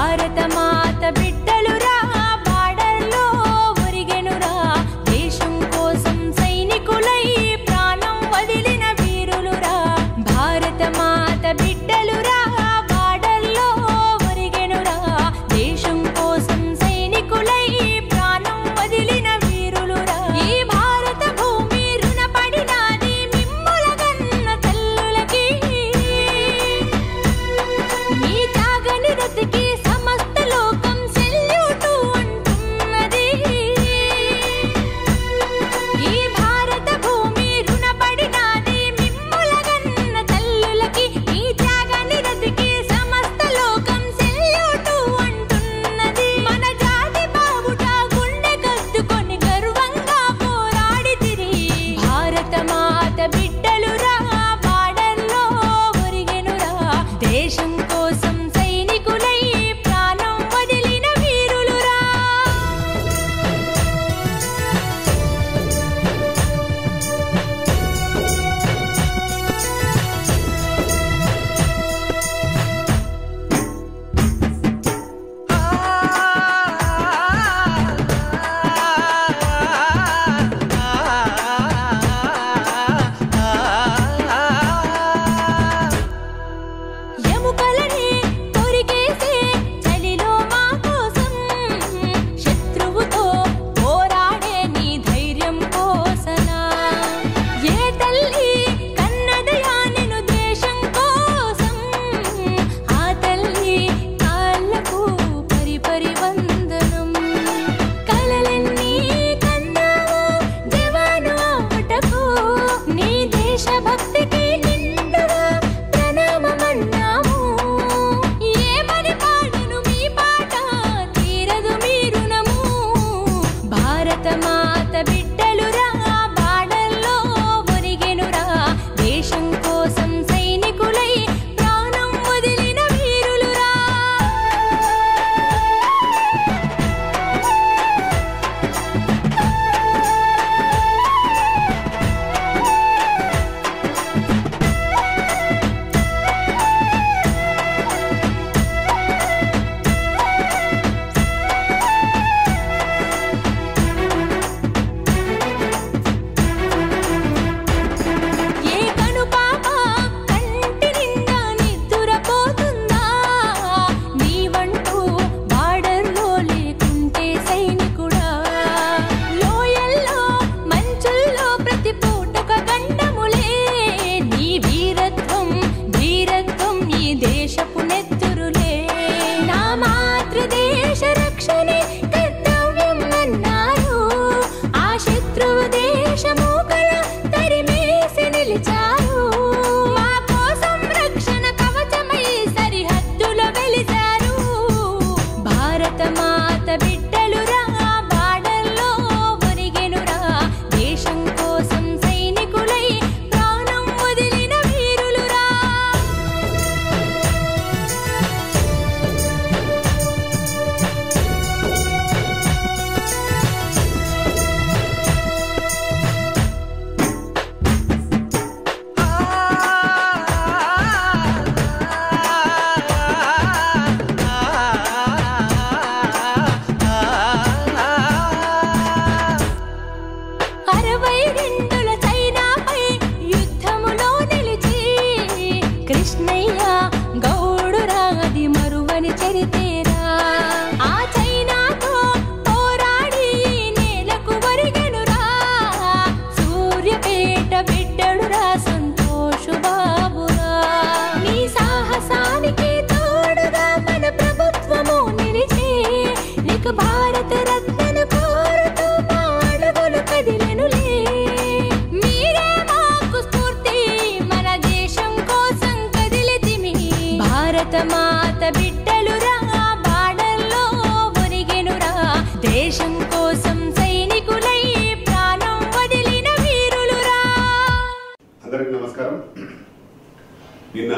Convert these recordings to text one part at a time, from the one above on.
భారత మాత బిడ్డలురా బార్డర్లో ఒరిగెనురా దేశం కోసం సైనికులై ప్రాణం వదిలిన వీరులురా భారత మాత బిడ్డలురా బార్డర్లో ఒరిగెనురా దేశం కోసం సైనికులై ప్రాణం వదిలిన వీరులురా ఈ భారత భూమి రుణపడినాది మిమ్ముల గన్న తల్లులకి మీ త్యాగని రతికి సమస్త లోకం సెల్యూటు అంటున్నది ఈ భారత భూమి రుణపడినాది మిమ్ముల గన్న తల్లులకి మీ త్యాగని రతికి సమస్త లోకం సెల్యూటు అంటున్నది మన జాతి బావుట గుండె కద్దుకొని గర్వంగా పోరాడితిరి భారత మాత బిడ్డలురా బార్డర్లో ఒరిగెనురా దేశం కోసం సైనికులై ప్రాణం వదిలిన వీరులురా ఎముకలని కొరికేసే చలిలో మా కోసం శత్రువుతో పోరాడే నీ ధైర్యం కోసనా ఏ తల్లి కన్నదయా నిన్ను దేశం కోసం ఆ తల్లి కాళ్ళకు పరిపరి వందనం కలలన్నీ కన్నావు జవాను అవుటకు నీ దేశభక్తికి నిండుగా ప్రణామమన్నాము ఏమని పాడను మీ పాట తీరదు మీ రుణము భారత మాత బిడ్డలురా బార్డర్లో ఒరిగెనురా దేశం కోసం సైనికులై ప్రాణం వదిలిన వీరులురా ఏ కనుపాప కంటి నిండా నిద్దురపోతుందా నీవంటూ బార్డర్లో లేకుంటే సైనికుడా లోయల్లో మంచుల్లో ప్రతి పూటొక గండములే నీ వీరత్వం ధీరత్వం ఈ దేశపు నెత్తురులే నా మాతృదేశ రక్షణే కర్తవ్యం అన్నారు ఆ శత్రువు దేశము కల తరిమేసి నిలిచారు మా కోసం రక్షణ కవచమై సరిహద్దులో వెలిశారు భారత మాత బిడ్డలురా బార్డర్లో ఒరిగెనురా దేశం కోసం సైనికులై ప్రాణం వదిలిన వీరులురా అరవై రెండుల చైనాపై యుద్ధములో నిలిచి కృష్ణయ్య గౌడురా అది మరువని చరితేరా ఆ చైనాతో పోరాడి ఈ నేలకు ఒరిగెనురా సూర్యపేట బిడ్డడురా సంతోషు బాబురా నీ సాహసానికి తోడుగా మన ప్రభుత్వము నిలిచి నీకు భారత రత్నను కోరుతూ మా అడుగులు కదిలెనులే మీరే మాకు స్ఫూర్తి మన దేశం కోసం కదిలితిమి భారత మాత బిడ్డలురా బార్డర్లో ఒరిగెనురా దేశం కోసం సైనికులై ప్రాణం వదిలిన వీరులురా అందరికీ నమస్కారం. నిన్న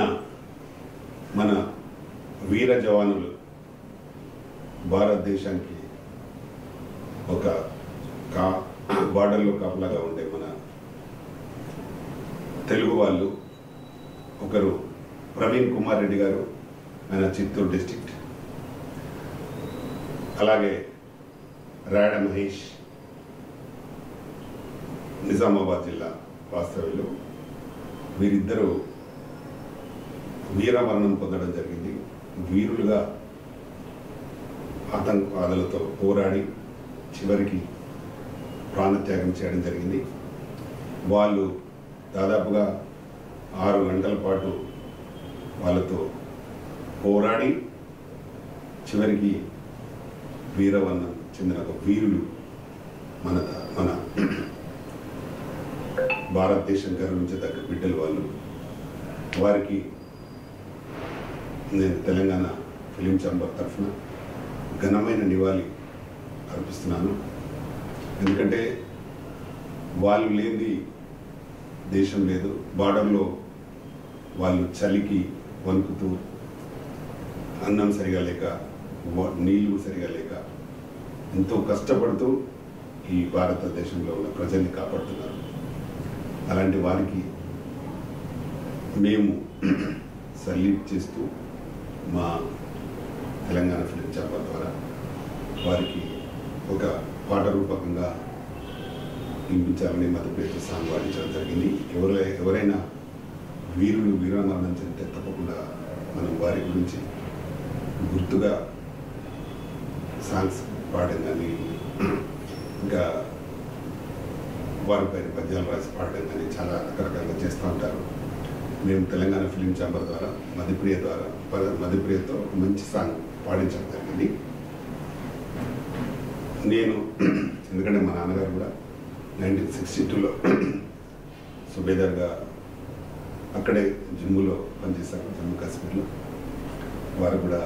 మన వీర జవానులు భారతదేశానికి ఒక బార్డర్లో కాపలాగా ఉండే మన తెలుగు వాళ్ళు ఒకరు ప్రవీణ్ కుమార్ రెడ్డి గారు, ఆయన చిత్తూరు డిస్ట్రిక్ట్, అలాగే రాడ మహేష్ నిజామాబాద్ జిల్లా వాస్తవ్యులు. వీరిద్దరూ వీరమరణం పొందడం జరిగింది. వీరులుగా ఆతంకవాదులతో పోరాడి చివరికి ప్రాణత్యాగం చేయడం జరిగింది. వాళ్ళు దాదాపుగా 6 గంటల పాటు వాళ్ళతో పోరాడి చివరికి వీరవర్ణం చెందిన ఒక వీరులు మన భారతదేశం గర్వించదగ్గ బిడ్డలు వాళ్ళు. వారికి నేను తెలంగాణ ఫిలిం ఛాంబర్ తరఫున ఘనమైన నివాళి అర్పిస్తున్నాను. ఎందుకంటే వాళ్ళు లేనిది దేశం లేదు. బార్డర్లో వాళ్ళు చలికి వణుకుతూ, అన్నం సరిగా లేక, నీళ్లు సరిగా లేక ఎంతో కష్టపడుతూ ఈ భారతదేశంలో ఉన్న ప్రజల్ని కాపాడుతున్నారు. అలాంటి వారికి మేము సల్యూట్ చేస్తూ మా తెలంగాణ ఫిలిం ఛాంబర్ ద్వారా వారికి ఒక పాట రూపకంగా వినిపించాలని మధ్యప్రదేశ్ సాంగ్ పాడించడం జరిగింది. ఎవరైనా వీరులు వీరమరణం చెందితే తప్పకుండా మనం వారి గురించి గుర్తుగా సాంగ్స్ పాడడం కానీ, ఇంకా వారిపై పద్యాలు రాసి పాడడం కానీ చాలా రకరకాలుగా చేస్తూ ఉంటారు. మేము తెలంగాణ ఫిలిం ఛాంబర్ ద్వారా మధ్యప్రియతో ఒక మంచి సాంగ్ పాడించడం జరిగింది. నేను ఎందుకంటే మా నాన్నగారు కూడా 1962లో సుబేదార్గా అక్కడే జమ్మూలో పనిచేశారు, జమ్మూ కాశ్మీర్లో. వారు కూడా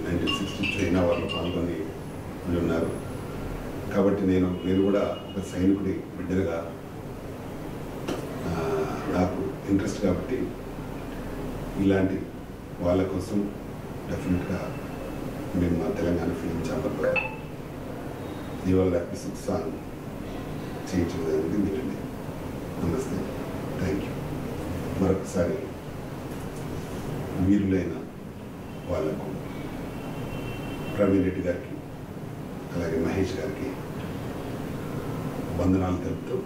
1962 చైనా వాళ్ళు పాల్గొని ఉన్నారు. కాబట్టి నేను కూడా ఒక సైనికుడి బిడ్డగా నాకు ఇంట్రెస్ట్ కాబట్టి ఇలాంటి వాళ్ళ కోసం డెఫినెట్గా మేము మా తెలంగాణ ఫిలిం ఛాంబర్లో నివాళులు అర్పిస్తూ సాంగ్ చేయించడం జరిగింది. వినండి. నమస్తే, థ్యాంక్ యూ. మరొకసారి వీరులైన వాళ్ళకు ప్రవీణ్ రెడ్డి గారికి అలాగే మహేష్ గారికి వందనాలు తెలుపుతూ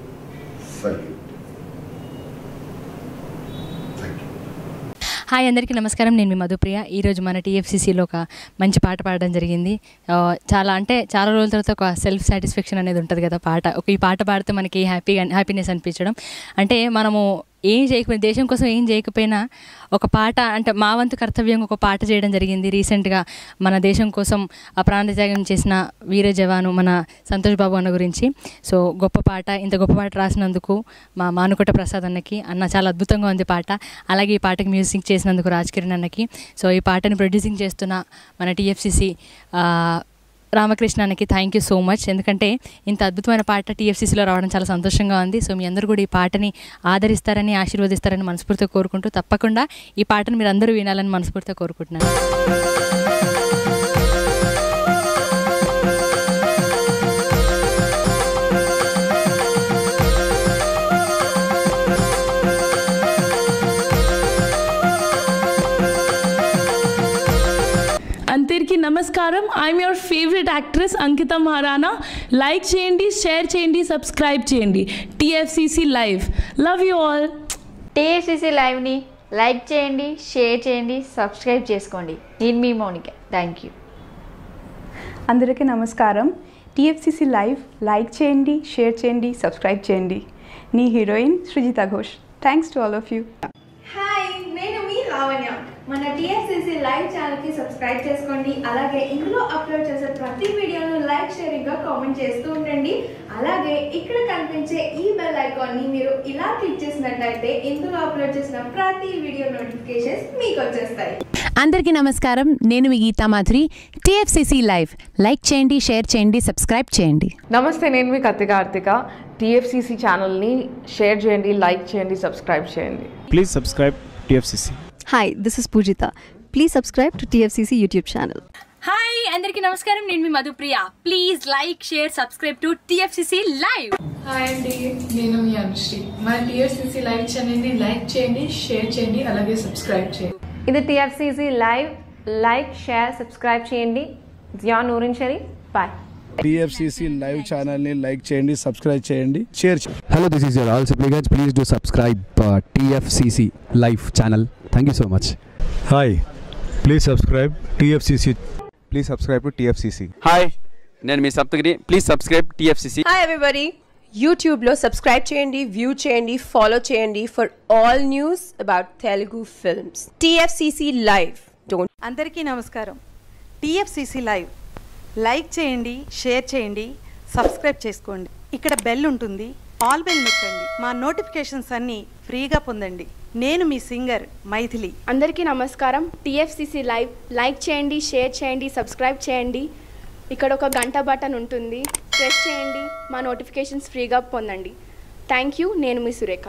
సల్యూట్. హాయ్, అందరికీ నమస్కారం. నేను మీ మధుప్రియ. ఈరోజు మన టీఎఫ్సీసీలో ఒక మంచి పాట పాడడం జరిగింది. చాలా రోజుల తర్వాత ఒక సెల్ఫ్ సాటిస్ఫాక్షన్ అనేది ఉంటుంది కదా. ఈ పాట పాడితే మనకి హ్యాపీనెస్ అనిపించడం. అంటే మనము ఏం చేయకపోయినా, దేశం కోసం ఏం చేయకపోయినా ఒక పాట, అంటే మా వంతు కర్తవ్యంగా ఒక పాట చేయడం జరిగింది. రీసెంట్గా మన దేశం కోసం ప్రాణత్యాగం చేసిన వీర జవాను మన సంతోష్ బాబు అన్న గురించి. సో ఇంత గొప్ప పాట రాసినందుకు మా మానుకోట ప్రసాద్ అన్నకి, అన్న చాలా అద్భుతంగా ఉంది పాట. అలాగే ఈ పాటకి మ్యూజిక్ చేసినందుకు రాజ్ కిరణ్ అన్నకి. సో ఈ పాటని ప్రొడ్యూసింగ్ చేస్తున్న మన టీఎఫ్సీసీ రామకృష్ణ అన్నకి థ్యాంక్ యూ సో మచ్. ఎందుకంటే ఇంత అద్భుతమైన పాట టీఎఫ్సీసీలో రావడం చాలా సంతోషంగా ఉంది. సో మీ అందరూ కూడా ఈ పాటని ఆదరిస్తారని, ఆశీర్వదిస్తారని మనస్ఫూర్తిగా కోరుకుంటూ, తప్పకుండా ఈ పాటను మీరు అందరూ వినాలని మనస్ఫూర్తిగా కోరుకుంటున్నాను. అందరికీ నమస్కారం. I'm your favourite actress Ankita Maharana. Like చేయండి, షేర్ చేయండి, సబ్స్క్రైబ్ చేయండి. TFCC live. Love you all. TFCC లైవ్ని లైక్ చేయండి, షేర్ చేయండి, సబ్స్క్రైబ్ చేసుకోండి. నేను మీ మౌనిక. Thank you. అందరికీ నమస్కారం. టీఎఫ్సీసీ లైవ్ లైక్ చేయండి, షేర్ చేయండి, సబ్స్క్రైబ్ చేయండి. నీ heroine Srujitha Ghosh. Thanks to all of you. Hi, నేను మీ లావణ్య. మన టీఎఫ్సీసీ లైవ్ ఛానల్కి సబ్స్క్రైబ్ చేసుకోండి. అలాగే ఇందులో అప్లోడ్ చేసే ప్రతి వీడియోను లైక్, షేరింగ్గా కామెంట్ చేస్తూ ఉండండి. అలాగే ఇక్కడ కనిపించే ఈ బెల్ ఐకాన్ని మీరు ఇలా క్లిక్ చేసినట్లయితే ఇందులో అప్లోడ్ చేసిన ప్రతి వీడియో నోటిఫికేషన్స్ మీకు వచ్చేస్తాయి. అందరికీ నమస్కారం. నేను మీ Geetha Madhuri. TFCC live like చేయండి, షేర్ చేయండి, సబ్స్క్రైబ్ చేయండి. నమస్తే, నేను మీ కార్తిక. టీఎఫ్సీసీ ఛానల్ని షేర్ చేయండి, లైక్ చేయండి, సబ్స్క్రైబ్ చేయండి. Please subscribe TFCC. Hi, this is Poojitha. Please subscribe to TFCC YouTube channel. Hi, అందరికీ నమస్కారం. నేను మీ Madhupriya. Please like, share, subscribe to TFCC live. Hi అండి, నేను మీ అనుశ్రీ. మన టీఎఫ్సీసీ లైవ్ ఛానల్ని లైక్ చేయండి, షేర్ చేయండి, అలాగే సబ్స్క్రైబ్ చేయండి. ఇది TFCC live. Like, share, subscribe చేయండి. Zia Noorin Shari. Bye. TFCC live ఛానల్ని లైక్ చేయండి, సబ్స్క్రైబ్ చేయండి, షేర్ చేయండి. Hello, this is your all supplicants. Please do subscribe TFCC live channel. Thank you so much. Hi, please subscribe TFCC. Please subscribe to TFCC. Hi, నేను మీ Saptagiri. Please subscribe TFCC. Hi everybody, యూట్యూబ్లో subscribe చేయండి, view చేయండి, follow చేయండి for all news about Telugu films. TFCC live. అందరికీ నమస్కారం. TFCC live like చేయండి, share చేయండి, సబ్స్క్రైబ్ చేసుకోండి. ఇక్కడ బెల్ ఉంటుంది, ఆల్ బెల్ నొక్కండి. మా నోటిఫికేషన్స్ అన్నీ ఫ్రీగా పొందండి. నేను మీ సింగర్ మైథిలి. అందరికీ నమస్కారం. TFCC లైవ్ లైక్ చేయండి, షేర్ చేయండి, సబ్స్క్రైబ్ చేయండి. ఇక్కడ ఒక గంట బటన్ ఉంటుంది, ప్రెస్ చేయండి. మా నోటిఫికేషన్స్ ఫ్రీగా పొందండి. Thank you. నేను మీ సురేఖ.